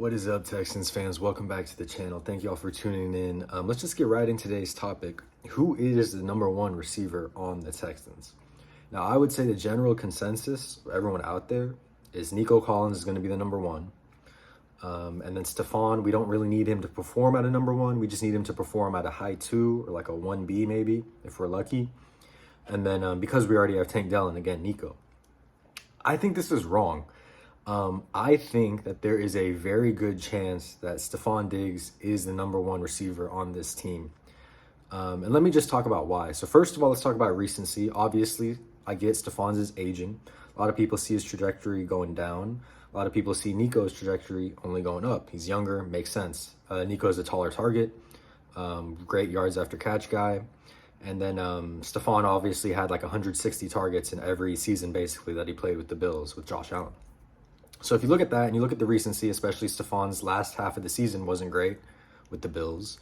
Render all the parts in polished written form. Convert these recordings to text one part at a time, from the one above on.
What is up, Texans fans? Welcome back to the channel. Thank you all for tuning in. Let's just get right into today's topic. Who is the number one receiver on the Texans? Now, I would say the general consensus, everyone out there, is Nico Collins is going to be the number one. And then Stephon, we don't really need him to perform at a number one. We just need him to perform at a high 2 or like a 1B maybe, if we're lucky. And then because we already have Tank Dell and again, Nico. I think this is wrong. I think that there is a very good chance that Stephon Diggs is the number one receiver on this team. And let me just talk about why. So first of all, let's talk about recency. Obviously, I get Stephon's is aging. A lot of people see his trajectory going down. A lot of people see Nico's trajectory only going up. He's younger, makes sense. Nico's a taller target, great yards after catch guy. And then Stephon obviously had like 160 targets in every season basically that he played with the Bills with Josh Allen. So if you look at that and you look at the recency, especially Stephon's last half of the season wasn't great with the Bills.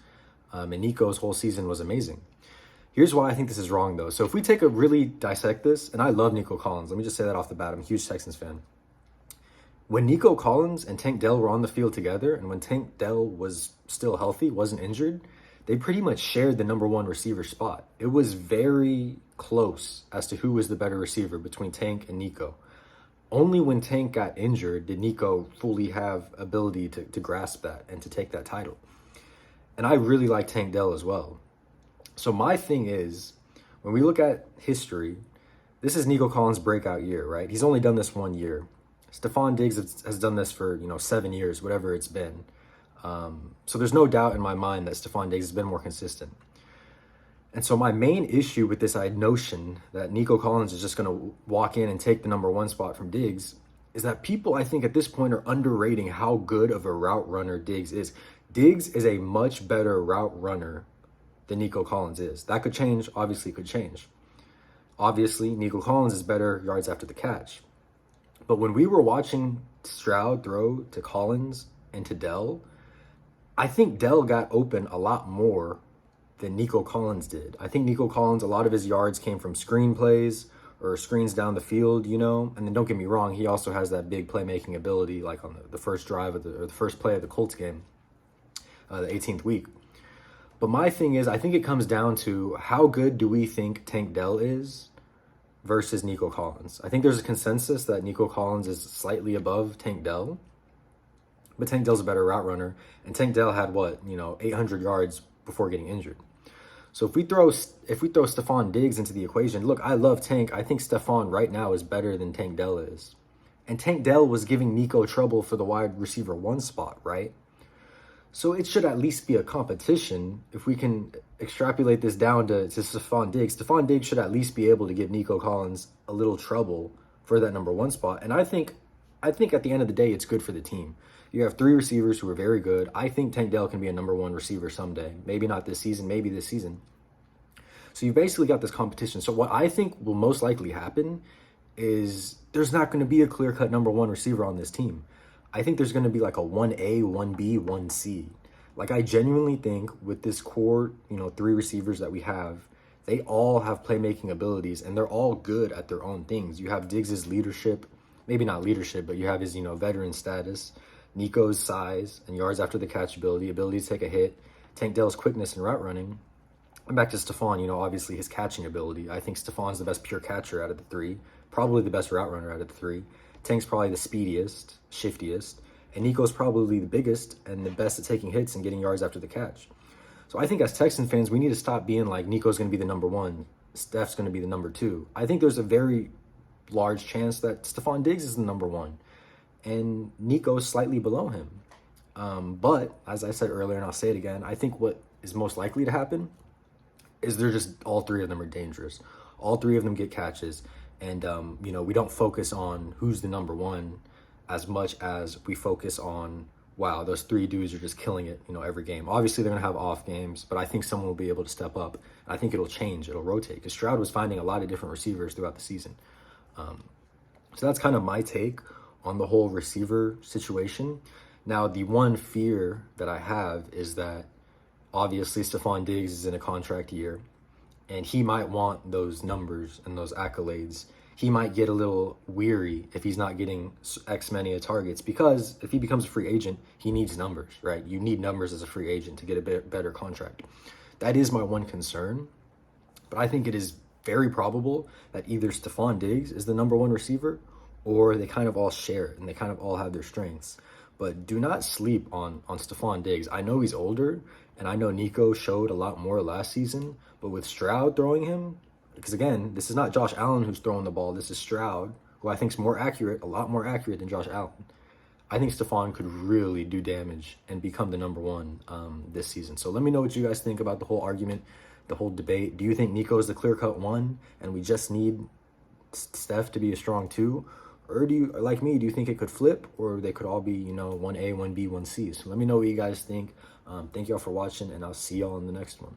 And Nico's whole season was amazing. Here's why I think this is wrong though. So if we take a really dissect this, and I love Nico Collins. Let me just say that off the bat. I'm a huge Texans fan. When Nico Collins and Tank Dell were on the field together, and when Tank Dell was still healthy, wasn't injured, they pretty much shared the number one receiver spot. It was very close as to who was the better receiver between Tank and Nico. Only when Tank got injured did Nico fully have ability to grasp that and to take that title. And I really like Tank Dell as well. So my thing is, when we look at history, this is Nico Collins' breakout year, right? He's only done this 1 year. Stephon Diggs has done this for, 7 years, whatever it's been. So there's no doubt in my mind that Stephon Diggs has been more consistent. And so my main issue with this notion that Nico Collins is just going to walk in and take the number one spot from Diggs is that people, I think, at this point are underrating how good of a route runner Diggs is. Diggs is a much better route runner than Nico Collins is. That could change, obviously could change. Obviously, Nico Collins is better yards after the catch. But when we were watching Stroud throw to Collins and to Dell, I think Dell got open a lot more than Nico Collins did. I think Nico Collins, a lot of his yards came from screen plays or screens down the field, And then don't get me wrong, he also has that big playmaking ability, like on the first drive of the first play of the Colts game, the 18th week. But my thing is, I think it comes down to how good do we think Tank Dell is versus Nico Collins. I think there's a consensus that Nico Collins is slightly above Tank Dell, but Tank Dell's a better route runner, and Tank Dell had 800 yards before getting injured. So if we throw Stephon Diggs into the equation, look, I love Tank. I think Stephon right now is better than Tank Dell is. And Tank Dell was giving Nico trouble for the wide receiver 1 spot, right? So it should at least be a competition. If we can extrapolate this down to Stephon Diggs should at least be able to give Nico Collins a little trouble for that number 1 spot. And I think at the end of the day, it's good for the team. You have 3 receivers who are very good. I think Tank Dell can be a number 1 receiver someday. Maybe not this season, maybe this season. So you basically got this competition. So what I think will most likely happen is there's not going to be a clear-cut number 1 receiver on this team. I think there's going to be like a 1A, 1B, 1C. Like I genuinely think with this core, 3 receivers that we have, they all have playmaking abilities and they're all good at their own things. You have Diggs' leadership, maybe not leadership, but you have his, veteran status. Nico's size and yards after the catch ability to take a hit, Tank Dell's quickness and route running. And back to Stephon, obviously his catching ability. I think Stephon's the best pure catcher out of the 3, probably the best route runner out of the 3. Tank's probably the speediest, shiftiest, and Nico's probably the biggest and the best at taking hits and getting yards after the catch. So I think as Texan fans, we need to stop being like Nico's going to be the number 1, Steph's going to be the number 2. I think there's a very large chance that Stephon Diggs is the number 1. And Nico is slightly below him. But as I said earlier, and I'll say it again, I think what is most likely to happen is they're just all 3 of them are dangerous. All 3 of them get catches. And, we don't focus on who's the number 1 as much as we focus on, wow, those 3 dudes are just killing it, every game. Obviously, they're going to have off games, but I think someone will be able to step up. I think it'll change. It'll rotate. Because Stroud was finding a lot of different receivers throughout the season. So that's kind of my take on the whole receiver situation. Now, the one fear that I have is that obviously Stephon Diggs is in a contract year and he might want those numbers and those accolades. he might get a little weary if he's not getting X many of targets, because if he becomes a free agent, he needs numbers, right? You need numbers as a free agent to get a better contract. That is my one concern, but I think it is very probable that either Stephon Diggs is the number one receiver, or they kind of all share it and they kind of all have their strengths. But do not sleep on Stephon Diggs. I know he's older, and I know Nico showed a lot more last season, but with Stroud throwing him, because again, this is not Josh Allen who's throwing the ball. This is Stroud, who I think is more accurate, a lot more accurate than Josh Allen. I think Stephon could really do damage and become the number one this season. So let me know what you guys think about the whole argument, the whole debate. Do you think Nico is the clear-cut one, and we just need Steph to be a strong two? Or do you, like me, do you think it could flip, or they could all be, 1A, 1B, 1C? So let me know what you guys think. Thank y'all for watching, and I'll see y'all in the next one.